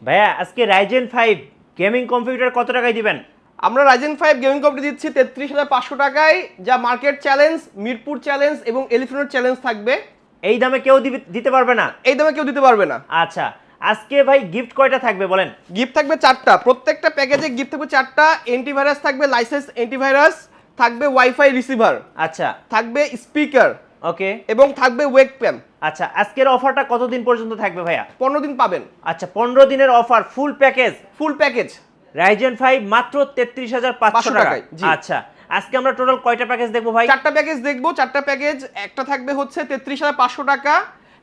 ভাইয়া আজকে Ryzen 5 gaming computer কত টাকায় দিবেন? আমরা রাইজেন 5 গেমিং কম্পিউটার দিচ্ছি 33,500 টাকায়, যা মার্কেট চ্যালেঞ্জ, মিরপুর চ্যালেঞ্জ এবং এলিফ্যান্ট চ্যালেঞ্জ থাকবে। এই দামে কেউ দিতে পারবে না। এই দামে কেউ দিতে পারবে না। আচ্ছা, আজকে ভাই গিফট কয়টা থাকবে বলেন? গিফট থাকবে 4টা, প্রত্যেকটা প্যাকেজে গিফট থাকবে 4টা। অ্যান্টিভাইরাস থাকবে, লাইসেন্স অ্যান্টিভাইরাস থাকবে, ওয়াইফাই রিসিভার আচ্ছা, থাকবে, স্পিকার ওকে। এবং থাকবে ওয়েবক্যাম। আচ্ছা, আজকের অফারটা কতদিন পর্যন্ত থাকবে ভাইয়া? 15 দিন পাবেন। আচ্ছা, 15 দিনের offer, full package. Full package Ryzen 5 মাত্র 33,500 টাকা। টাকায়, জি। আচ্ছা, আজকে আমরা টোটাল কয়টা প্যাকেজ দেখবো ভাই? 4টা প্যাকেজ দেখবো। 4টা প্যাকেজ, একটা থাকবে হচ্ছে 33,500 টাকা,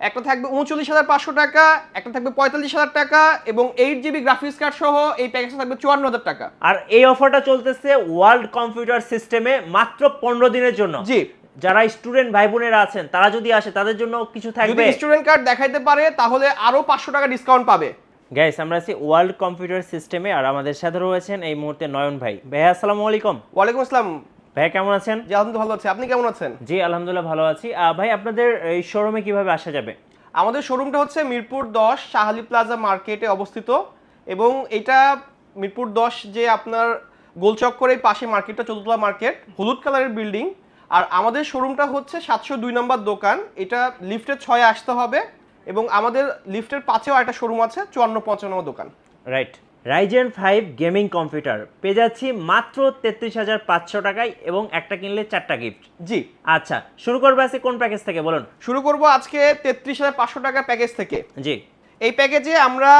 একটা থাকবে 39,500 টাকা, একটা থাকবে 45,000 টাকা এবং 8 GB গ্রাফিক্স কার্ড সহ এই প্যাকেজটা থাকবে 54,000 টাকা। আর এই অফারটা চলতেছে ওয়ার্ল্ড কম্পিউটার সিস্টেমে মাত্র 15 দিনের জন্য। জি। যারা স্টুডেন্ট ভাই বোনেরা আছেন তারা যদি আসে তাদের জন্য কিছু যদি থাকবে। স্টুডেন্ট কার্ড দেখাইতে পারে তাহলে আরো 500 টাকা ডিসকাউন্ট পাবে। গাইস, আমরা আছি ওয়ার্ল্ড কম্পিউটার সিস্টেমে আর আমাদের সাথে রয়েছেন এই মুহূর্তে নয়ন ভাই। ভাইয়া আসসালামু আলাইকুম। ওয়ালাইকুম আসসালাম। ভাইয়া কেমন আছেন? জি আলহামদুলিল্লাহ ভালো আছি, আপনি কেমন আছেন? জি আলহামদুলিল্লাহ ভালো আছি। ভাই আপনাদের এই শোরুমে কিভাবে আসা যাবে? আমাদের শোরুমটা হচ্ছে মিরপুর 10 শাহালি প্লাজা মার্কেটে অবস্থিত এবং এটা মিরপুর 10 যে আপনার গোলচক্করের পাশে মার্কেটটা, চতুর্থতলা মার্কেট, হলুদ কালারের বিল্ডিং। আর আমাদের শোরুমটা হচ্ছে 702 নম্বর দোকান, এটা লিফটের 6-এ আসতে হবে এবং আমাদের লিফটের 5-এও একটা শোরুম আছে, 54-55 নম্বর দোকান। রাইট। রাইজেন 5 গেমিং কম্পিউটার পেয়ে যাচ্ছি মাত্র 33,500 টাকায় এবং একটা কিনলে 4টা গিফট। জি। আচ্ছা, শুরু করবো আজকে কোন প্যাকেজ থেকে বলুন? শুরু করব আজকে 33,500 টাকা প্যাকেজ থেকে। জি। এই প্যাকেজে আমরা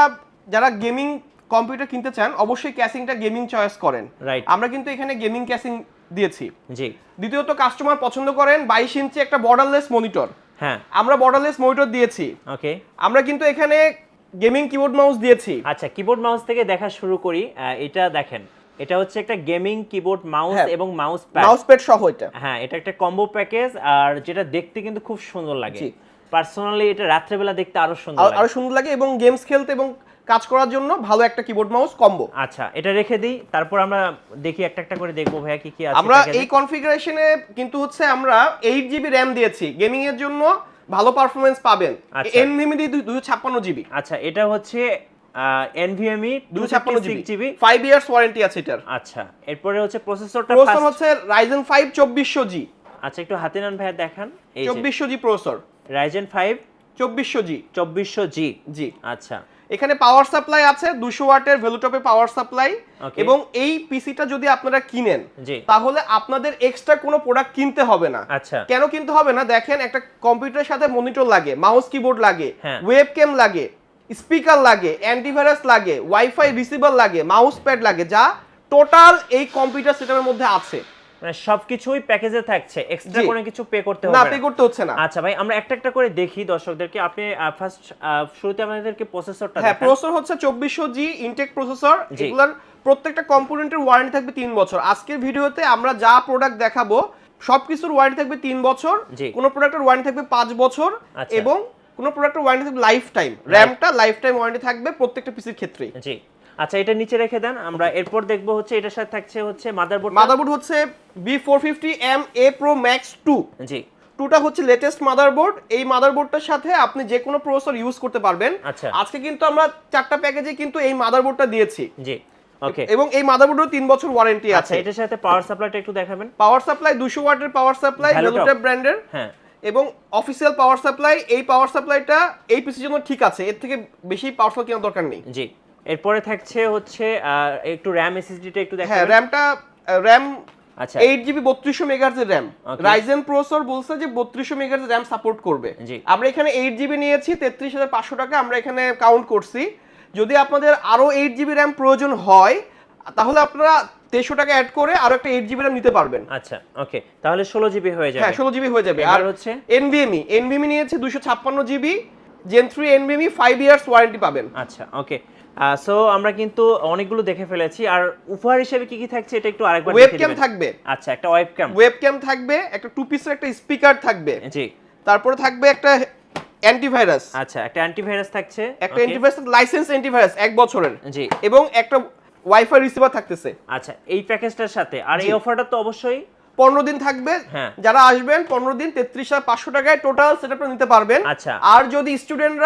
যারা গেমিং কম্পিউটার কিনতে চান অবশ্যই ক্যাসিংটা গেমিং চয়েস করেন। রাইট। আমরা কিন্তু এখানে গেমিং ক্যাসিং দিয়েছি। জি। দ্বিতীয়ত কাস্টমার পছন্দ করেন 22 ইঞ্চি একটা বর্ডারলেস মনিটর। হ্যাঁ। আমরা বর্ডারলেস মনিটর দিয়েছি। ওকে। আমরা কিন্তু এখানে গেমিং কিবোর্ড মাউস দিয়েছি। আচ্ছা, কিবোর্ড মাউস থেকে দেখা শুরু করি। এটা দেখেন, এটা হচ্ছে একটা গেমিং কিবোর্ড মাউস হ্যাঁ, এবং মাউস প্যাড। মাউস প্যাড সহ এটা। হ্যাঁ, এটা একটা কম্বো প্যাকেজ আর যেটা দেখতে কিন্তু খুব সুন্দর লাগে। জি। পার্সোনালি এটা রাত্রেবেলা দেখতে আরো সুন্দর আরো লাগে। সুন্দর লাগে এবং গেমস খেলতে এবং কাজ করার জন্য ভালো একটা কিবোর্ড মাউস কম্বো। আচ্ছা, এটা রেখে দিই, তারপর আমরা দেখি একটা একটা করে দেখবো ভাইয়া কি কি আছে আমরা প্যাকেজে। এই কনফিগারেশনে কিন্তু হচ্ছে আমরা 8 GB RAM দিয়েছি, গেমিং এর জন্য ভালো পারফরম্যান্স পাবেন। আচ্ছা। NVMe দিয়ে 256 GB। আচ্ছা, এটা হচ্ছে NVMe 256 GB। 5 ইয়ার্স ওয়ারেন্টি আছে এটার। আচ্ছা, এরপরে হচ্ছে প্রসেসরটা প্রসেসর হচ্ছে Ryzen 5 2400G। আচ্ছা, একটু হাতে নেন ভাইয়া, দেখান। এই যে 2400G processor, Ryzen 5 2400G। 2400G। জি। আচ্ছা। এখানে পাওয়ার সাপ্লাই আছে 200 ওয়াটের ভেলুটপে পাওয়ার সাপ্লাই। Okay. এবং এই পিসিটা যদি আপনারা কিনেন জি। তাহলে আপনাদের এক্সট্রা কোনো প্রোডাক্ট কিনতে হবে না। আচ্ছা। কেন কিনতে হবে না? দেখেন, একটা কম্পিউটারের সাথে মনিটর লাগে, মাউস কিবোর্ড লাগে, হ্যাঁ। ওয়েবক্যাম লাগে, স্পিকার লাগে, অ্যান্টিভাইরাস লাগে, ওয়াইফাই রিসিভার লাগে, মাউস প্যাড লাগে, যা টোটাল এই কম্পিউটার সেটআপের মধ্যে আছে। মানে সবকিছুই প্যাকেজে থাকছে, এক্সট্রা জি। কোনো কিছু পে করতে না, হবে না। পে করতে হচ্ছে না। আচ্ছা ভাই, আমরা একটা একটা করে দেখি দর্শকদেরকে। আপনি ফার্স্ট শুরুতে আমাদেরকে প্রসেসরটা হ্যাঁ, দেখান। প্রসেসর হচ্ছে 2400G ইনটেক প্রসেসর। জি। এগুলার প্রত্যেকটা কম্পোনেন্টের ওয়ারেন্টি থাকবে 3 বছর। আজকের ভিডিওতে আমরা যা প্রোডাক্ট দেখাবো সবকিছুর ওয়ারেন্টি থাকবে 3 বছর। জি। কোনো প্রোডাক্টের ওয়ারেন্টি থাকবে 5 বছর। আচ্ছা। এবং কোনো প্রোডাক্টের ওয়ারেন্টি থাকবে লাইফ টাইম। র‍্যামটা লাইফ টাইম ওয়ারেন্টি থাকবে প্রত্যেকটা পিসির ক্ষেত্রেই। জি। আচ্ছা, এটা নিচে রেখে দেন। আমরা এরপর দেখবো হচ্ছে এটার সাথে থাকছে হচ্ছে মাদারবোর্ড। মাদারবোর্ড হচ্ছে B450M A Pro Max 2। জি। 2টা হচ্ছে লেটেস্ট মাদারবোর্ড। এই মাদারবোর্ডটার সাথে আপনি যে কোনো প্রসেসর ইউজ করতে পারবেন। আচ্ছা। আজকে কিন্তু আমরা 4টা প্যাকেজে কিন্তু এই মাদারবোর্ডটা দিয়েছি। জি। ওকে। এবং এই মাদারবোর্ডের 3 বছর ওয়ারেন্টি আচ্ছা, আছে। এটার সাথে পাওয়ার সাপ্লাইটা একটু দেখাবেন। পাওয়ার সাপ্লাই 200 ওয়াটের পাওয়ার সাপ্লাই, Velotop ভেলুটপ ব্র্যান্ডের। হ্যাঁ। এবং অফিসিয়াল পাওয়ার সাপ্লাই। এই পাওয়ার সাপ্লাইটা এই পিসির জন্য ঠিক আছে, এর থেকে বেশি পাওয়ার সাপ্লাই কেনার দরকার নেই। জি। এরপরে থাকছে হচ্ছে একটু RAM SSD-টা একটু হ্যাঁ, দেখাবেন। র‍্যামটা র‍্যাম আচ্ছা। 8GB 3200 মেগাহার্জ এর র‍্যাম। Okay. রাইজেন প্রসেসর বলছে যে 3200 মেগাহার্জ র‍্যাম সাপোর্ট করবে। জি। আমরা এখানে 8GB নিয়েছি 33,500 টাকা আমরা এখানে কাউন্ট করছি। যদি আপনাদের আরো 8GB র‍্যাম প্রয়োজন হয় তাহলে আপনারা 2300 টাকা অ্যাড করে আরো একটা 8GB র‍্যাম নিতে পারবেন। আচ্ছা, ওকে, তাহলে 16GB হয়ে যাবে। হ্যাঁ, 16GB হয়ে যাবে। এবার আর হচ্ছে NVMe নিয়েছি 256GB Gen 3 NVMe 5 years warranty পাবেন। আচ্ছা, ওকে। সো আমরা কিন্তু অনেকগুলো দেখে ফেলেছি। আর উপহার হিসেবে কি কি থাকছে এটা একটু আরেকবার দেখে ওয়েবক্যাম দিবেন। থাকবে। আচ্ছা, একটা ওয়েবক্যাম থাকবে, একটা 2 পিসের একটা স্পিকার থাকবে। জি। তারপরে থাকবে একটা অ্যান্টিভাইরাস। আচ্ছা, একটা অ্যান্টিভাইরাস থাকছে। একটা okay, অ্যান্টিভাইরাস লাইসেন্স অ্যান্টিভাইরাস 1 বছরের। জি। এবং একটা ওয়াইফাই রিসিভার থাকতেছে। আচ্ছা, এই প্যাকেজটার সাথে আর জি। এই অফারটা তো অবশ্যই 15 দিন থাকবে। হ্যাঁ। যারা আসবেন 15 দিন 33,500 টাকায় টোটাল সেটআপটা নিতে পারবেন। আচ্ছা। আর যদি স্টুডেন্ট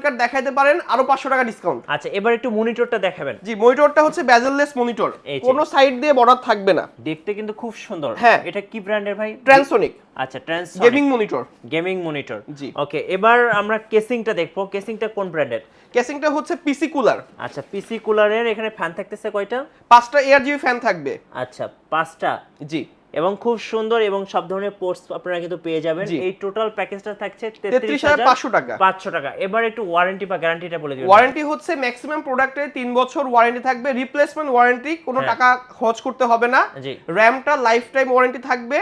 কার্ড দেখাইতে পারেন আরো 500 টাকা ডিসকাউন্ট। আচ্ছা, এবার একটু মনিটরটা দেখাবেন। জি, মনিটরটা হচ্ছে বেজেললেস মনিটর, এই যে। কোনো সাইড দিয়ে বর্ডার থাকবে না। দেখতে কিন্তু খুব সুন্দর। হ্যাঁ। এটা কি ব্র্যান্ডের ভাই? ট্রান্সোনিক আচ্ছা, Transonic gaming monitor. Gaming monitor. জি। ওকে, এবার আমরা কেসিংটা দেখবো। কেসিংটা কোন ব্র্যান্ডের? কেসিংটা হচ্ছে পিসি কুলার। আচ্ছা, পিসি কুলারের এখানে ফ্যান থাকতেছে কয়টা? 5টা ARGB ফ্যান থাকবে। আচ্ছা, 5টা। জি। এবং খুব সুন্দর এবং সব ধরনের পোর্টস আপনারা কিন্তু পেয়ে যাবেন। জি। এই টোটাল প্যাকেজটা থাকছে 33,500 টাকা। 500 টাকা। এবার একটু ওয়ারেন্টি বা গ্যারান্টিটা বলে দিবেন। ওয়ারেন্টি হচ্ছে ম্যাক্সিমাম প্রোডাক্টে 3 বছর ওয়ারেন্টি থাকবে, রিপ্লেসমেন্ট ওয়ারেন্টি, কোনো হ্যাঁ। টাকা খরচ করতে হবে না। জি। র‍্যামটা লাইফ টাইম ওয়ারেন্টি থাকবে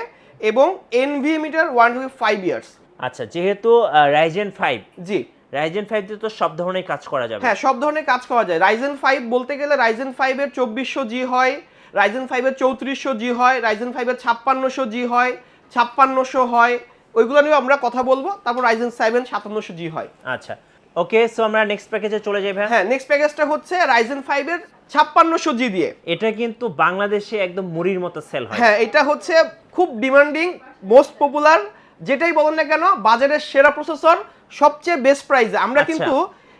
এবং NVMe টার ওয়ারেন্টি হবে 5 ইয়ার্স। আচ্ছা, যেহেতু Ryzen 5, জি। Ryzen 5 দিয়ে তো সব ধরনের কাজ করা যাবে। হ্যাঁ, সব ধরনের কাজ করা যায়। Ryzen 5 বলতে গেলে Ryzen 5 এর 2400G হয়, Ryzen 5 এর 3400G হয়, Ryzen 5 এর 5600G হয়, 5600 হয়, ওইগুলো নিয়ে আমরা কথা বলবো। তারপর Ryzen 7 5700G হয়। আচ্ছা, ওকে, সো আমরা নেক্সট প্যাকেজে চলে যাই ভাই। হ্যাঁ, নেক্সট প্যাকেজটা হচ্ছে Ryzen 5 এর 5600G দিয়ে। এটা কিন্তু বাংলাদেশে একদম মুড়ির মতো সেল হয়। হ্যাঁ, এটা হচ্ছে খুব ডিমান্ডিং, মোস্ট পপুলার, যেটাই বলেন না কেন বাজারের সেরা প্রসেসর, সবচেয়ে বেস্ট প্রাইসে আমরা আচ্ছা, কিন্তু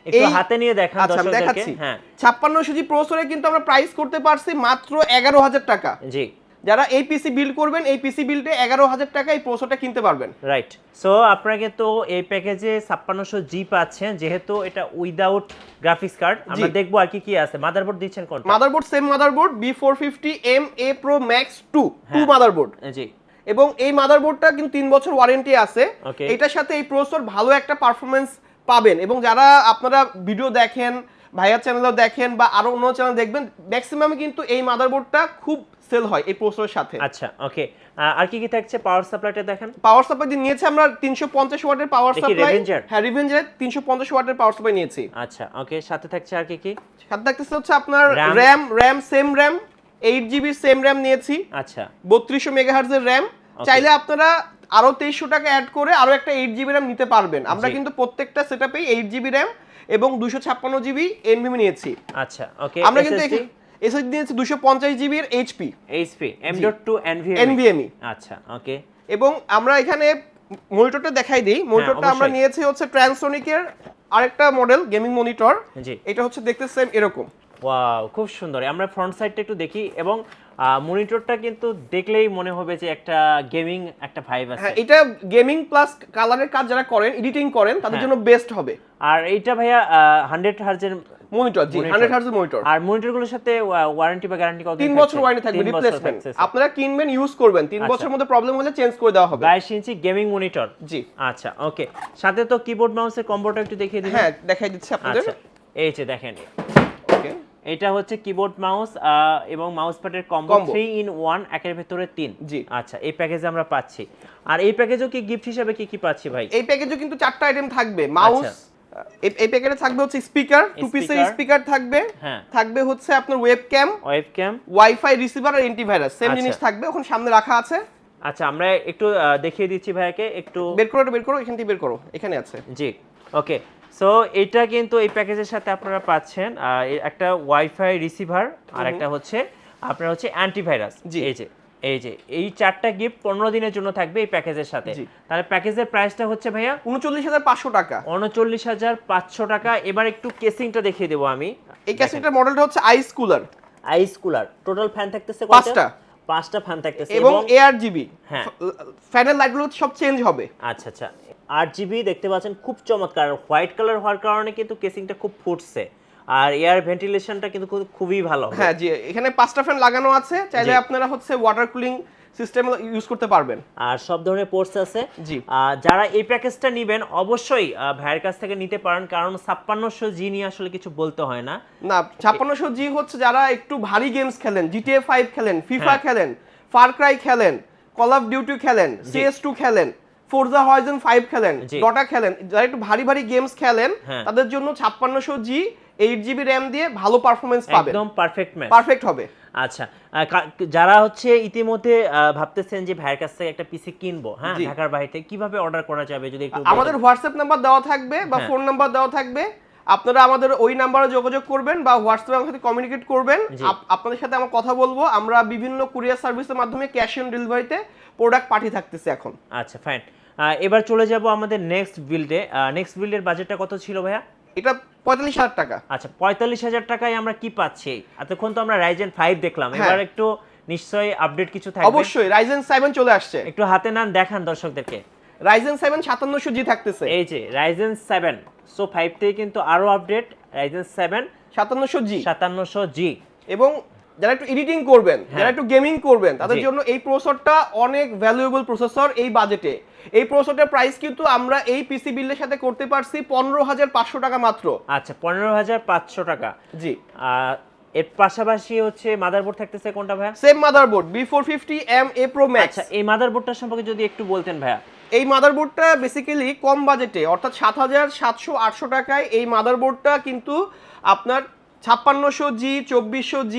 একটু হাতে নিয়ে দেখান আচ্ছা, আমি দর্শকদেরকে। দেখাচ্ছি। হ্যাঁ, 5600G প্রসেসরে কিন্তু আমরা প্রাইস করতে পারছি মাত্র 11,000 টাকা। জি। যারা এই পিসি বিল্ড করবেন, এই পিসি বিল্ডে 11,000 টাকা এই প্রসেসরটা কিনতে পারবেন। রাইট। সো আপনারা কিন্তু এই প্যাকেজে 5600G পাচ্ছেন, যেহেতু এটা উইদাউট গ্রাফিক্স কার্ড। আমরা দেখবো আর কি কি আছে। মাদারবোর্ড দিচ্ছেন কোনটা? Motherboard same motherboard B450MA Pro Max 2 motherboard. জি। এবং এই মাদারবোর্ডটা কিন্তু 3 বছর ওয়ারেন্টি আছে। Okay. এটার সাথে এই প্রসেসর ভালো একটা পারফরম্যান্স পাবেন। এবং যারা আপনারা ভিডিও দেখেন, ভাইয়ার চ্যানেলও দেখেন বা আরো অন্য চ্যানেল দেখবেন, ম্যাক্সিমাম কিন্তু এই মাদারবোর্ডটা খুব সেল হয় এই প্রসেসরের সাথে। আচ্ছা, ওকে, আর কি কি থাকছে? পাওয়ার সাপ্লাইটা দেখেন। পাওয়ার সাপ্লাই দিয়ে নিয়েছি আমরা 350 ওয়াটের পাওয়ার দেখি সাপ্লাই। Revenger? হ্যাঁ, রিভেঞ্জার 350 ওয়াটের পাওয়ার সাপ্লাই নিয়েছি। আচ্ছা, ওকে, সাথে থাকছে আর কি কি? সাথে থাকতেছে হচ্ছে আপনার RAM? RAM same RAM 8GB same RAM নিয়েছি। আচ্ছা, 3200 মেগাহার্জের র্যাম। চাইলে আপনারা আরো 2300 টাকা অ্যাড করে আরো একটা 8GB র্যাম নিতে পারবেন। আমরা কিন্তু প্রত্যেকটা সেটআপেই 8GB র্যাম এবং 256GB NVMe নিয়েছি। আচ্ছা, ওকে। আমরা কিন্তু এসএসডি নিয়েছি 250GB এর HP M.2 NVMe। আচ্ছা, ওকে। এবং আমরা এখানে মনিটরটা দেখাই দিই। মনিটরটা আমরা অবশ্যই। নিয়েছি হচ্ছে ট্রান্সোনিকের আরেকটা মডেল গেমিং মনিটর। জি। এটা হচ্ছে দেখতে সেম এরকম। ওয়াও, খুব সুন্দর। আমরা ফ্রন্ট সাইডটা একটু দেখি এবং মনিটরটা কিন্তু দেখলেই মনে হবে যে একটা গেমিং একটা ভাইব আছে। হ্যাঁ, এটা গেমিং প্লাস কালারের কাজ যারা করেন, এডিটিং করেন, তাদের জন্য বেস্ট হবে। আর এইটা ভাইয়া 100 হার্জের মনিটর। জি, 100 হার্জের মনিটর। আর মনিটরগুলোর সাথে ওয়ারেন্টি বা গ্যারান্টি কত? 3 বছর ওয়ারেন্টি থাকবে, রিপ্লেসমেন্ট। আপনারা কিনবেন, ইউজ করবেন, 3 বছরের মধ্যে প্রবলেম হলে চেঞ্জ করে দেওয়া হবে। 22 ইঞ্চি গেমিং মনিটর। জি। আচ্ছা, ওকে। সাথে তো কিবোর্ড মাউসের কম্বোটা একটু দেখিয়ে দিন। হ্যাঁ, দেখাই দিচ্ছি আপনাদের। আচ্ছা, এই যে দেখেন, ওকে। এটা হচ্ছে কিবোর্ড মাউস এবং মাউস প্যাডের কম্বো 3 in 1, একের ভিতরে 3। জি। আচ্ছা, এই প্যাকেজে আমরা পাচ্ছি। আর এই প্যাকেজেও কি গিফট হিসেবে কি কি পাচ্ছি ভাই? এই প্যাকেজে কিন্তু 4টা আইটেম থাকবে। মাউস, এই প্যাকেটে থাকবে হচ্ছে স্পিকার, 2 পিসের স্পিকার থাকবে। হ্যাঁ। থাকবে হচ্ছে আপনার ওয়েবক্যাম, ওয়াইফাই রিসিভার আর অ্যান্টিভাইরাস, সেম জিনিস থাকবে। ওখানে সামনে রাখা আছে। আচ্ছা, আমরা একটু দেখিয়ে দিচ্ছি ভাইয়াকে। একটু বের করো, এখান থেকে বের করো, এখানে আছে। জি, ওকে। সো এটা কিন্তু এই প্যাকেজের সাথে আপনারা পাচ্ছেন একটা ওয়াইফাই রিসিভার আর একটা হচ্ছে আপনার হচ্ছে অ্যান্টিভাইরাস। এই 4টা গিফট 15 দিনের জন্য থাকবে এই প্যাকেজের সাথে। তাহলে প্যাকেজের প্রাইসটা হচ্ছে ভাইয়া 39,500 টাকা। 39,500 টাকা। এবার একটু কেসিংটা দেখিয়ে দেবো আমি। এই কেসিংটার মডেলটা হচ্ছে আইস কুলার। আইস কুলার। টোটাল ফ্যান থাকতেছে 5টা ফ্যান থাকতেছে এবং ARGB। হ্যাঁ, ফ্যানের লাইটগুলো সব চেঞ্জ হবে। আচ্ছা আচ্ছা, 8GB দেখতে পাচ্ছেন, খুব চমৎকার। হোয়াইট কালার হওয়ার কারণে কিন্তু কেসিংটা খুব ফুটছে। আর এয়ার ভেন্টিলেশনটা কিন্তু খুবই ভালো। হ্যাঁ জি, এখানে 5টা ফ্যান লাগানো আছে। চাইলে আপনারা হচ্ছে ওয়াটার কুলিং সিস্টেম ইউজ করতে পারবেন। আর সব ধরনের পোর্টস আছে। জি। যারা এই প্যাকেজটা নেবেন অবশ্যই ভাইয়ের কাছ থেকে নিতে পারেন, কারণ 5600G নিয়ে আসলে কিছু বলতে হয় না। 5600G হচ্ছে যারা একটু ভারী গেমস খেলেন, GTA 5 খেলেন, FIFA খেলেন, ফার ক্রাই খেলেন, কল অফ ডিউটি খেলেন, CS2 খেলেন, ফোরজা হরাইজন 5 খেলেন, ডটা খেলেন, যারা একটু ভারী ভারী গেমস খেলেন, তাদের জন্য 5600G 8GB RAM দিয়ে ভালো পারফরম্যান্স পাবেন। একদম পারফেক্ট হবে। আচ্ছা, যারা হচ্ছে ইতিমধ্যে ভাবতেছেন যে ভাইয়ের কাছ থেকে একটা পিসি কিনবো, হ্যাঁ, ঢাকার বাইরে, কিভাবে অর্ডার করা যাবে যদি একটু? আমাদের হোয়াটসঅ্যাপ নাম্বার দেওয়া থাকবে বা ফোন নাম্বার দেওয়া থাকবে। আপনারা আমাদের ওই নাম্বারে যোগাযোগ করবেন বা হোয়াটসঅ্যাপে আমার সাথে কমিউনিকেট করবেন। আপনাদের সাথে আমরা কথা বলবো। আমরা বিভিন্ন কুরিয়ার সার্ভিসের মাধ্যমে ক্যাশ অন ডেলিভারিতে প্রোডাক্ট পাঠিয়ে থাকতেছে এখন। আচ্ছা ফাইন, এবার চলে যাব আমাদের নেক্সট বিল্ডে। নেক্সট বিল্ডের বাজেটটা কত ছিল ভাইয়া? এটা 45,000 টাকা। আচ্ছা 45,000 টাকায় আমরা কি পাচ্ছি? এতক্ষণ তো আমরা রাইজেন 5 দেখলাম, এবার একটু নিশ্চয়ই আপডেট কিছু থাকবে। অবশ্যই রাইজেন 7 চলে আসছে, একটু হাতে নান দেখান দর্শকদেরকে। রাইজেন 7 5700G থাকতেছে। এই যে রাইজেন 7, সো 5 থেকে কিন্তু আরো আপডেট, রাইজেন 7 5700G। এবং যারা একটু এডিটিং করবেন, যারা একটু গেমিং করবেন, তাদের জন্য এই প্রসেসরটা অনেক ভ্যালুয়েবল প্রসেসর এই বাজেটে। এই প্রসেসরটার প্রাইস কিন্তু আমরা এই পিসি বিল্ডের সাথে করতে পারছি 15,500 টাকা মাত্র। আচ্ছা 15,500 টাকা। জি, এর পাশাপাশি হচ্ছে মাদারবোর্ড থাকতেছে কোনটা ভাইয়া? Same motherboard B450MA Pro Max। আচ্ছা এই মাদারবোর্ডটার সম্পর্কে যদি একটু বলতেন ভাইয়া। এই মাদারবোর্ডটা বেসিক্যালি কম বাজেটে, অর্থাৎ 7,700-800 টাকায় এই মাদারবোর্ডটা কিন্তু আপনার 5600G, 2400G,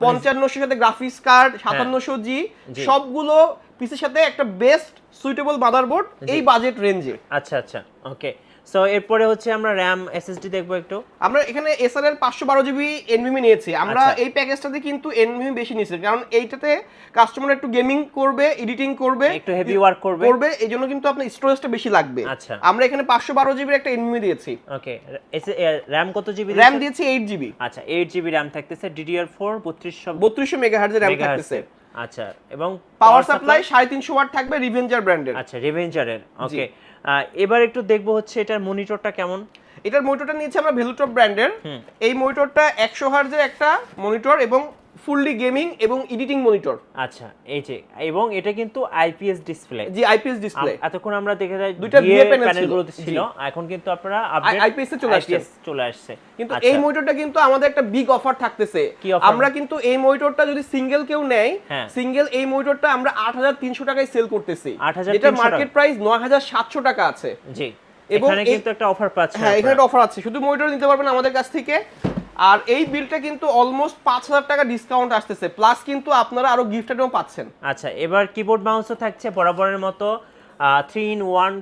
5500 সাথে গ্রাফিক্স কার্ড, 5700G সবগুলো পিসির সাথে একটা বেস্ট সুইটেবল মাদারবোর্ড এই বাজেট রেঞ্জে। আচ্ছা আচ্ছা ওকে। সো এরপরে হচ্ছে আমরা RAM SSD দেখবো একটু। আমরা এখানে এসআরএর 512GB NVMe নিয়েছি। আমরা এই প্যাকেজটাতে কিন্তু NVMe বেশি নিয়েছি, কারণ এইটাতে কাস্টমার একটু গেমিং করবে, এডিটিং করবে, একটু হেভি ওয়ার্ক করবে, এইজন্য কিন্তু আপনার স্টোরেজটা বেশি লাগবে। আচ্ছা আমরা এখানে 512GB এর একটা NVMe দিয়েছি। ওকে, RAM কত জিবি? RAM দিয়েছি 8GB। আচ্ছা 8GB RAM থাকতেছে, DDR4 3200 MHz এর RAM থাকতেছে। আচ্ছা এবং পাওয়ার সাপ্লাই 350 ওয়াট থাকবে রিভেঞ্জার ব্র্যান্ডের। আচ্ছা রিভেঞ্জারের। ওকে, এবার একটু দেখবো হচ্ছে এটার মনিটরটা কেমন। এটার মনিটরটা নিয়েছি আমরা ভেলুটপ ব্র্যান্ডের। এই মনিটরটা 100 হার্জের একটা মনিটর এবং ফুললি গেমিং এবং এডিটিং মনিটর। আচ্ছা এই যে, এবং এটা কিন্তু আইপিএস ডিসপ্লে। জি আইপিএস ডিসপ্লে। এতক্ষণ আমরা দেখে যাই দুইটা ভিএ প্যানেলগুলো ছিল, এখন কিন্তু আপনারা আপডেট আইপিএস এ চলে আসছে। কিন্তু এই মনিটরটা কিন্তু আমাদের একটা বিগ অফার থাকতেছে। আমরা কিন্তু এই মনিটরটা যদি সিঙ্গেল কেউ নেয়, সিঙ্গেল এই মনিটরটা আমরা 8,300 টাকায় সেল করতেছি, যেটা মার্কেট প্রাইস 9,700 টাকা আছে। জি, এখানে কিন্তু একটা অফার পাচ্ছেন। হ্যাঁ এখানে একটা অফার আছে, শুধু মনিটর নিতে পারবেন আমাদের কাছ থেকে। আর এই বিলটা কিন্তু অলমোস্ট 5,000 টাকা ডিসকাউন্ট আসতেছে, প্লাস কিন্তু আপনারা আরো গিফট আইটেমও পাচ্ছেন। আচ্ছা এবার কিবোর্ড মাউসও থাকছে বরাবরের মতো 3-in-1,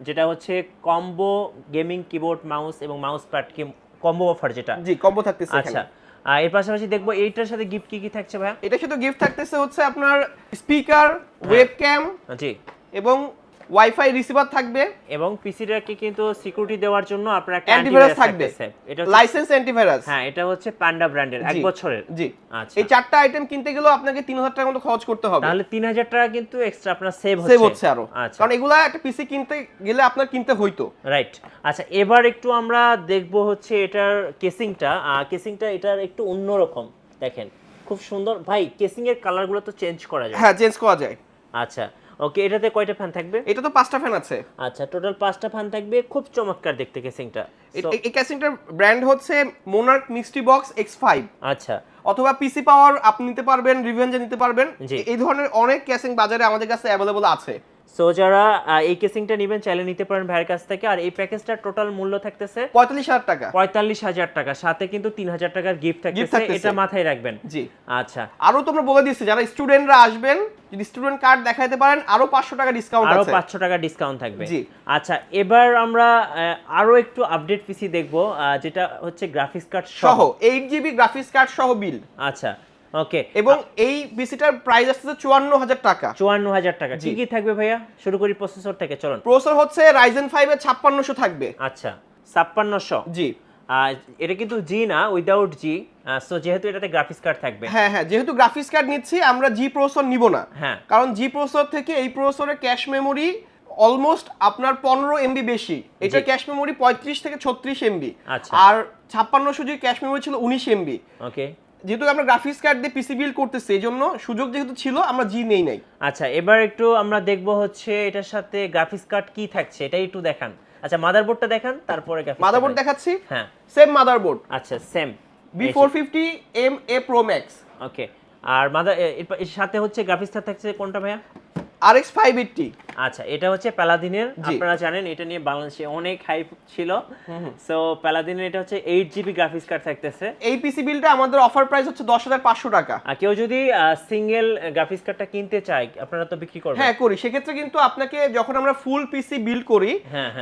যেটা হচ্ছে কম্বো গেমিং কিবোর্ড মাউস এবং মাউস প্যাড কম্বো অফার, যেটা জি কম্বো থাকতেছে। আচ্ছা এর পাশাপাশি দেখবো এইটার সাথে গিফট কি থাকছে ভাই? এটার সাথে গিফট থাকতেছে হচ্ছে আপনার স্পিকার, ওয়েবক্যাম, জি এবং ওয়াইফাই রিসিভার থাকবে, এবং পিসিটাকে কিন্তু সিকিউরিটি দেওয়ার জন্য আপনার একটা অ্যান্টিভাইরাস থাকবে। এটা লাইসেন্স অ্যান্টিভাইরাস। হ্যাঁ এটা হচ্ছে পান্ডা ব্র্যান্ডের 1 বছরের। জি আচ্ছা এই চারটা আইটেম কিনতে গেলেও আপনাকে 3,000 টাকা মতো খরচ করতে হবে। তাহলে 3,000 টাকা কিন্তু এক্সট্রা আপনার সেভ হচ্ছে আরো। আচ্ছা কারণ এগুলা একটা পিসি কিনতে গেলে আপনার কিনতে হইতো। রাইট। আচ্ছা এবার একটু আমরা দেখব হচ্ছে এটার কেসিংটা এটার একটু অন্যরকম, দেখেন খুব সুন্দর ভাই। কেসিং এর কালারগুলো তো চেঞ্জ করা যায়? হ্যাঁ চেঞ্জ করা যায়। আচ্ছা ওকে, এটাতে কয়টা ফ্যান থাকবে? এটা তো 5টা ফ্যান আছে। আচ্ছা টোটাল 5টা ফ্যান থাকবে, খুব চমৎকার দেখতে কেসিংটা। এই কেসিংটার ব্র্যান্ড হচ্ছে মোনার্ক মিস্ট্রি বক্স X5। আচ্ছা অথবা পিসি পাওয়ার আপনি নিতে পারবেন, রিভেঞ্জার নিতে পারবেন। এই ধরনের অনেক কেসিং বাজারে আমাদের কাছে अवेलेबल আছে। সো যারা এই কেসিংটা নেবেন চাইলে নিতে পারেন ভাইয়ের কাছ থেকে। আর এই প্যাকেজটার টোটাল মূল্য থাকতেছে 45,000 টাকা। 45,000 টাকা, সাথে কিন্তু 3,000 টাকার গিফট থাকতেছে, এটা মাথায় রাখবেন। জি আচ্ছা আরো তোমরা বলে দিচ্ছি, যারা স্টুডেন্টরা আসবেন যদি স্টুডেন্ট কার্ড দেখাইতে পারেন আরো 500 টাকা ডিসকাউন্ট আছে। আরো 500 টাকা ডিসকাউন্ট থাকবে। জি আচ্ছা এবার আমরা আরো একটু আপডেট পিসি দেখব, যেটা হচ্ছে গ্রাফিক্স কার্ড সহ 8GB গ্রাফিক্স কার্ড সহ বিল্ড। আচ্ছা ওকে, এবং এই পিসিটার প্রাইস আসছে 54,000 টাকা। 54,000 টাকা। কি কি থাকবে ভাইয়া? শুরু করি প্রসেসর থেকে, চলুন। প্রসেসর হচ্ছে Ryzen 5 এর 5600 থাকবে। আচ্ছা 5600। জি এটা কিন্তু জি না, উইদাউট জি। সো যেহেতু এটাতে গ্রাফিক্স কার্ড থাকবে, হ্যাঁ যেহেতু গ্রাফিক্স কার্ড নিচ্ছি আমরা জি প্রসেসর নিব না। হ্যাঁ কারণ জি প্রসেসর থেকে এই প্রসেসরের ক্যাশ মেমোরি অলমোস্ট আপনার 15 MB বেশি। এটা ক্যাশ মেমোরি 35 থেকে 36 MB। আচ্ছা আর 5600 জি ক্যাশ মেমোরি ছিল 19 MB। ওকে, যেহেতু আমরা গ্রাফিক্স কার্ড দিয়ে পিসি বিল্ড করতেছি এই জন্য সুযোগ যেহেতু ছিল আমরা জি নেই নাই। আচ্ছা এবার একটু আমরা দেখব হচ্ছে এটার সাথে গ্রাফিক্স কার্ড কি থাকছে, এটাই একটু দেখান। আচ্ছা মাদারবোর্ডটা দেখান, তারপরে গ্রাফিক্স মাদারবোর্ড দেখাচ্ছি। হ্যাঁ সেম মাদারবোর্ড। আচ্ছা সেম B450MA Pro Max। ওকে, আর এর সাথে হচ্ছে গ্রাফিক্সটা থাকছে কোনটা ভাইয়া? RX 580। আচ্ছা, এটা হচ্ছে প্যালাদিনের, আপনারা জানেন এটা নিয়ে বাংলাদেশে অনেক হাইপ ছিল। সো প্যালাদিনের এটা হচ্ছে 8GB গ্রাফিক্স কার্ড থাকতেছে। এই পিসি বিলটা আমাদের অফার প্রাইস হচ্ছে 10,500 টাকা। আর কেউ যদি সিঙ্গেল গ্রাফিক্স কার্ডটা কিনতে চায় আপনারা তো বিক্রি করবেন? হ্যাঁ করি, সেক্ষেত্রে কিন্তু আপনাকে যখন আমরা ফুল পিসি বিল্ড করি,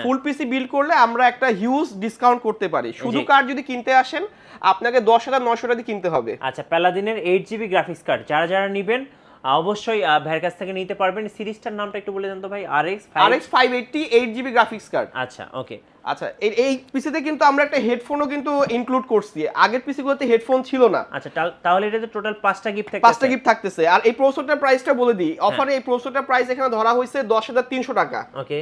ফুল পিসি বিল্ড করলে আমরা একটা হিউজ ডিসকাউন্ট করতে পারি। শুধু কার্ড যদি কিনতে আসেন আপনাকে 10,900 টাকা দিয়ে কিনতে হবে। আচ্ছা, প্যালাদিনের 8GB গ্রাফিক্স কার্ড যারা নেবেন অবশ্যই ভাইয়ের কাছ থেকে নিতে পারবেন। সিরিজটার নামটা একটু বলে দেন তো ভাই। RX 580 8GB graphics card. আচ্ছা ওকে। আচ্ছা, এই পিসিতে কিন্তু আমরা একটা হেডফোনও কিন্তু ইনক্লুড করছি। আগের পিসিগুলোতে হেডফোন ছিল না। আচ্ছা, তাহলে এটাতে টোটাল 5টা গিফট থাকছে। 5টা গিফট থাকতেছে। আর এই প্রসেসরটার প্রাইসটা বলে দিই, অফারে এই প্রসেসরটার প্রাইস এখানে ধরা হয়েছে 10,300 টাকা। ওকে।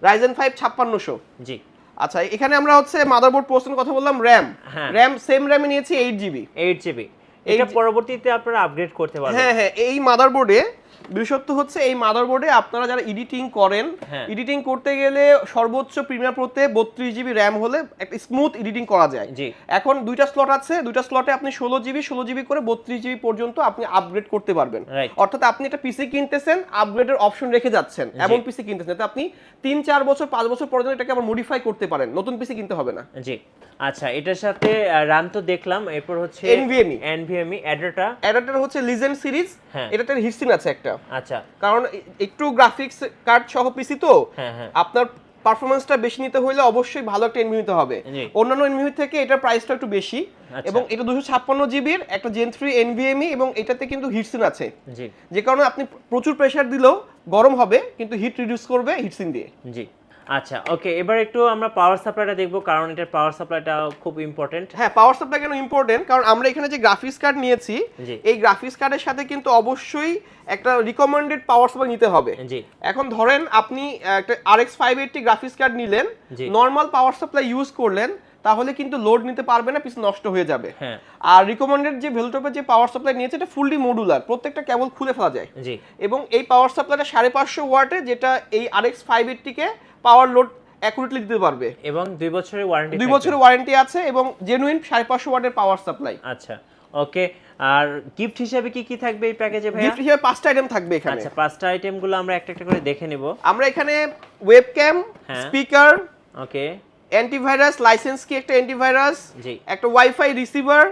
Ryzen 5 5600। জি। আচ্ছা, এখানে আমরা হচ্ছে মাদারবোর্ড প্রসেসর কথা বললাম, র‍্যাম সেম র‍্যামে নিয়েছি 8GB। এটা পরবর্তীতে আপনারা আপগ্রেড করতে পারবেন। হ্যাঁ, এই মাদারবোর্ডে বিশেষত্ব হচ্ছে এই মাদারবোর্ডে আপনারা যারা এডিটিং করেন, এডিটিং করতে গেলে সর্বোচ্চ প্রিমিয়ার প্রোতে 32GB র‍্যাম হলে একটা স্মুথ এডিটিং করা যায়। এখন দুইটা স্লট আছে, দুইটা স্লটে আপনি 16GB করে 32GB পর্যন্ত আপনি আপগ্রেড করতে পারবেন। অর্থাৎ আপনি একটা পিসি কিনতেছেন, আপগ্রেডের অপশন রেখে যাচ্ছেন, এমন পিসি কিনতেছেন যাতে আপনি 3-4 বছর 5 বছর পর্যন্ত এটাকে আবার মডিফাই করতে পারেন, নতুন পিসি কিনতে হবে না। জি। আচ্ছা, এটার সাথে RAM তো দেখলাম, এরপর হচ্ছে NVMe অ্যাডাপ্টার হচ্ছে লিজেন্ড সিরিজ। এটাতে হিটসিন আছে একটা। আচ্ছা, কারণ একটু গ্রাফিক্স কার্ড সহ পিসি তো আপনার পারফরম্যান্সটা বেশি নিতে হলে অবশ্যই ভালো একটা এনভিএমি নিতে হবে। অন্যান্য এনভিএমি থেকে এটার প্রাইসটা একটু বেশি, এবং এটা 256GB এর একটা Gen 3 এনভিএমি, এবং এটাতে কিন্তু হিটসিন আছে, যে কারণে আপনি প্রচুর প্রেসার দিলেও গরম হবে কিন্তু হিট রিডিউস করবে হিটসিন দিয়ে। জি। আচ্ছা ওকে, এবার একটু আমরা পাওয়ার সাপ্লাইটা দেখবো, কারণ এটার পাওয়ার সাপ্লাইটা খুব ইম্পর্টেন্ট। হ্যাঁ, পাওয়ার সাপ্লাই কেন ইম্পর্টেন্ট, কারণ আমরা এখানে যে গ্রাফিক্স কার্ড নিয়েছি, এই গ্রাফিক্স কার্ডের সাথে কিন্তু অবশ্যই একটা রিকমেন্ডেড পাওয়ার সাপ্লাই নিতে হবে। এখন ধরেন আপনি একটা RX 580 গ্রাফিক্স কার্ড নিলেন, নরমাল পাওয়ার সাপ্লাই ইউজ করলেন, তাহলে কিন্তু লোড নিতে পারবে না, পিস নষ্ট হয়ে যাবে। আর রিকমেন্ডেড যে ভেলটপের যে পাওয়ার সাপ্লাই নিয়েছে এটা ফুললি মডুলার, প্রত্যেকটা কেবল খুলে ফেলা যায়। এবং এই পাওয়ার সাপ্লাইটা 550 ওয়াটের, যেটা এই RX 580 কে পাওয়ার লোড অ্যাকুরেটলি দিতে পারবে, এবং 2 বছরের ওয়ারেন্টি 2 বছরের ওয়ারেন্টি আছে, এবং জেনুইন 550 ওয়াটের পাওয়ার সাপ্লাই। আচ্ছা ওকে। আর গিফট হিসেবে কি থাকবে এই প্যাকেজে ভাই? গিফট হিসেবে 5টা আইটেম থাকবে এখানে। আচ্ছা, 5টা আইটেমগুলো আমরা একটা একটা করে দেখে নেব। আমরা এখানে ওয়েবক্যাম, স্পিকার, ওকে, অ্যান্টিভাইরাস লাইসেন্স কি একটা অ্যান্টিভাইরাস, একটা ওয়াইফাই রিসিভার,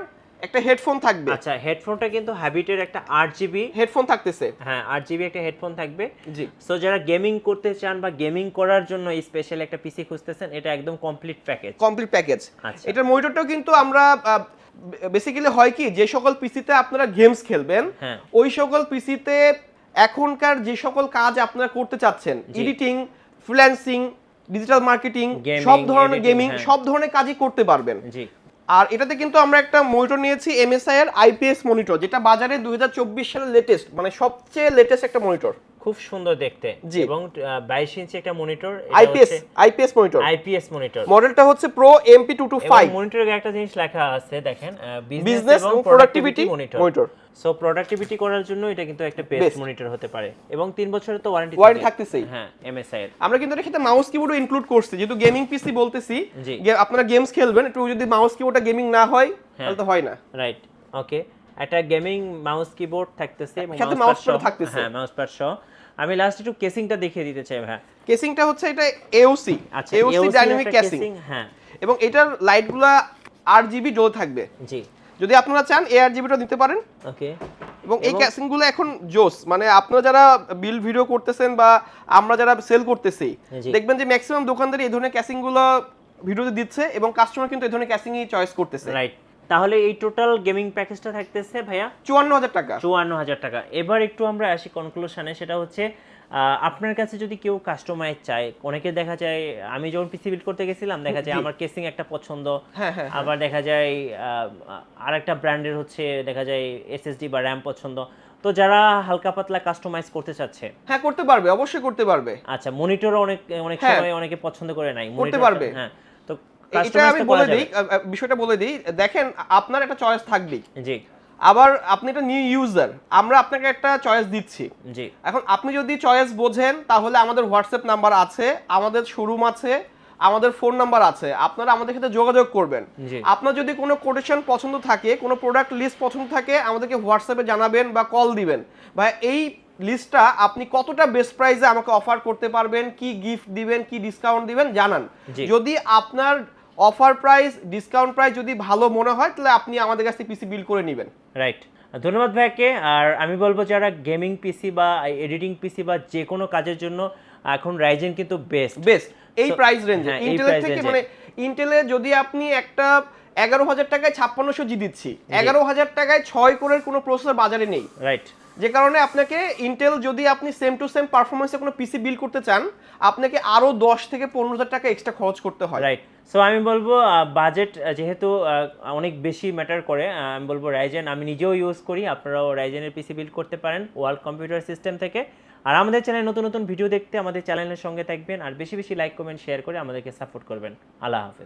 একটা হেডফোন থাকবে। আচ্ছা, হেডফোনটা কিন্তু হ্যাবিটের একটা 8GB হেডফোন থাকতেছে। হ্যাঁ, 8GB একটা হেডফোন থাকবে। জি। সো যারা গেমিং করতে চান বা গেমিং করার জন্য এই স্পেশাল একটা পিসি খুঁজতেছেন, এটা একদম কমপ্লিট প্যাকেজ। আচ্ছা, এটার মনিটরটাও কিন্তু আমরা বেসিক্যালি হয় কি, যে সকল পিসিতে আপনারা গেমস খেলবেন, ওই সকল পিসিতে এখনকার যে সকল কাজ আপনারা করতে চাচ্ছেন, এডিটিং, ফ্রিল্যান্সিং, ডিজিটাল মার্কেটিং, সব ধরনের গেমিং, সব ধরনের কাজই করতে পারবেন। জি। আর এটাতে কিন্তু আমরা একটা মনিটর নিয়েছি MSI এর IPS মনিটর, যেটা বাজারে 2024 সালের লেটেস্ট, মানে সবচেয়ে লেটেস্ট একটা মনিটর। খুব সুন্দর দেখতে, এবং 22 ইঞ্চি একটা মনিটর, IPS মনিটর। মডেলটা হচ্ছে Pro MP225। মনিটরে একটা জিনিস লেখা আছে দেখেন, বিজনেস এবং প্রোডাক্টিভিটি মনিটর। সো প্রোডাক্টিভিটি করার জন্য এটা কিন্তু একটা বেস্ট মনিটর হতে পারে, এবং 3 বছরের তো ওয়ারেন্টি থাকতেছে। হ্যাঁ, MSI এর। আমরা কিন্তু এর সাথে মাউস কিবোর্ডও ইনক্লুড করছি, যেহেতু গেমিং পিসি বলতেছি, আপনারা গেমস খেলবেন, একটু যদি মাউস কিবোর্ডটা গেমিং না হয় তাহলে তো হয় না। রাইট, ওকে। একটা গেমিং মাউস কিবোর্ড থাকতেছে, এবং সাথে মাউস প্যাড থাকতেছে। হ্যাঁ, মাউস প্যাড সহ। আমি লাস্ট একটু কেসিংটা দেখিয়ে দিতে চাই ভাই। কেসিংটা হচ্ছে এটা AOC। আচ্ছা, AOC ডাইনামিক কেসিং। হ্যাঁ, এবং এটার লাইটগুলো RGB জ্বলে থাকবে। জি। যদি আপনারা চান ARGBটা দিতে পারেন। ওকে। এবং এই ক্যাসিংগুলো এখন জোস, মানে আপনারা যারা বিল ভিডিও করতেছেন বা আমরা যারা সেল করতেছি, দেখবেন যে ম্যাক্সিমাম দোকানদার এই ধরনের ক্যাসিংগুলো ভিডিওতে দিচ্ছে, এবং কাস্টমার কিন্তু এই ধরনের ক্যাসিংই চয়েস করতেছে। রাইট। তাহলে এই টোটাল গেমিং প্যাকেজটা থাকতেছে ভাইয়া 54,000 টাকা। 54,000 টাকা। এবার একটু আমরা আসি কনক্লুশনে, সেটা হচ্ছে আপনার কাছে যদি কেউ কাস্টমাইজ চায়, অনেকে দেখা যায়, আমি যখন পিসি বিল্ড করতে গেছিলাম দেখা যায় আমার কেসিং একটা পছন্দ, আবার দেখা যায় আরেকটা ব্র্যান্ডের হচ্ছে দেখা যায় SSD বা RAM পছন্দ, তো যারা হালকা পাতলা কাস্টমাইজ করতে চাচ্ছে, হ্যাঁ করতে পারবে, অবশ্যই করতে পারবে। আচ্ছা, মনিটরও অনেক সময় অনেকে পছন্দ করে নাই, করতে পারবে। হ্যাঁ, তো এটা আমি বলে দিই, বিষয়টা বলে দিই, দেখেন আপনার একটা চয়েস থাকবেই। জি। আবার আপনি একটা নিউ ইউজার, আমরা আপনাকে একটা চয়েস দিচ্ছি। জি। এখন আপনি যদি চয়েস বোঝেন, তাহলে আমাদের হোয়াটসঅ্যাপ নাম্বার আছে, আমাদের শোরুম আছে, আমাদের ফোন নাম্বার আছে, আপনারা আমাদের সাথে যোগাযোগ করবেন। আপনার যদি কোনো কোটেশন পছন্দ থাকে, কোনো প্রোডাক্ট লিস্ট পছন্দ থাকে, আমাদেরকে হোয়াটসঅ্যাপে জানাবেন বা কল দিবেন, বা এই লিস্টটা আপনি কতটা বেস্ট প্রাইসে আমাকে অফার করতে পারবেন, কি গিফট দিবেন, কি ডিসকাউন্ট দিবেন জানান। জি। যদি আপনার অফার প্রাইস, ডিসকাউন্ট প্রাইস যদি ভালো মনে হয় তাহলে আপনি আমাদের কাছ থেকে পিসি বিল করে নেবেন। রাইট, ধন্যবাদ ভাইকে। আর আমি বলবো যারা গেমিং পিসি বা এডিটিং পিসি বা যে কোনো কাজের জন্য এখন রাইজেন কিন্তু বেস্ট এই So, প্রাইস রেঞ্জে হ্যাঁ, এই ইন্টেলের price থেকে range-এ। মানে ইন্টেলে যদি আপনি একটা 11,000 টাকায় 5600 জি দিচ্ছি, 11,000 টাকায় 6 কোরের কোনো প্রসেসর বাজারে নেই। রাইট, যে কারণে আপনাকে ইন্টেল যদি আপনি সেম টু সেম পারফরমেন্সে কোনো পিসি বিল করতে চান আপনাকে আরো 10 থেকে 15,000 টাকা এক্সট্রা খরচ করতে হয়। রাইট। সো আমি বলবো বাজেট যেহেতু অনেক বেশি ম্যাটার করে, আমি বলবো রাইজেন, আমি নিজেও ইউজ করি, আপনারাও রাইজেনের পিসি বিল্ড করতে পারেন ওয়ার্ল্ড কম্পিউটার সিস্টেম থেকে। আর আমাদের চ্যানেলে নতুন নতুন ভিডিও দেখতে আমাদের চ্যানেলের সঙ্গে থাকবেন, আর বেশি বেশি লাইক কমেন্ট শেয়ার করে আমাদেরকে সাপোর্ট করবেন। আল্লাহ হাফেজ।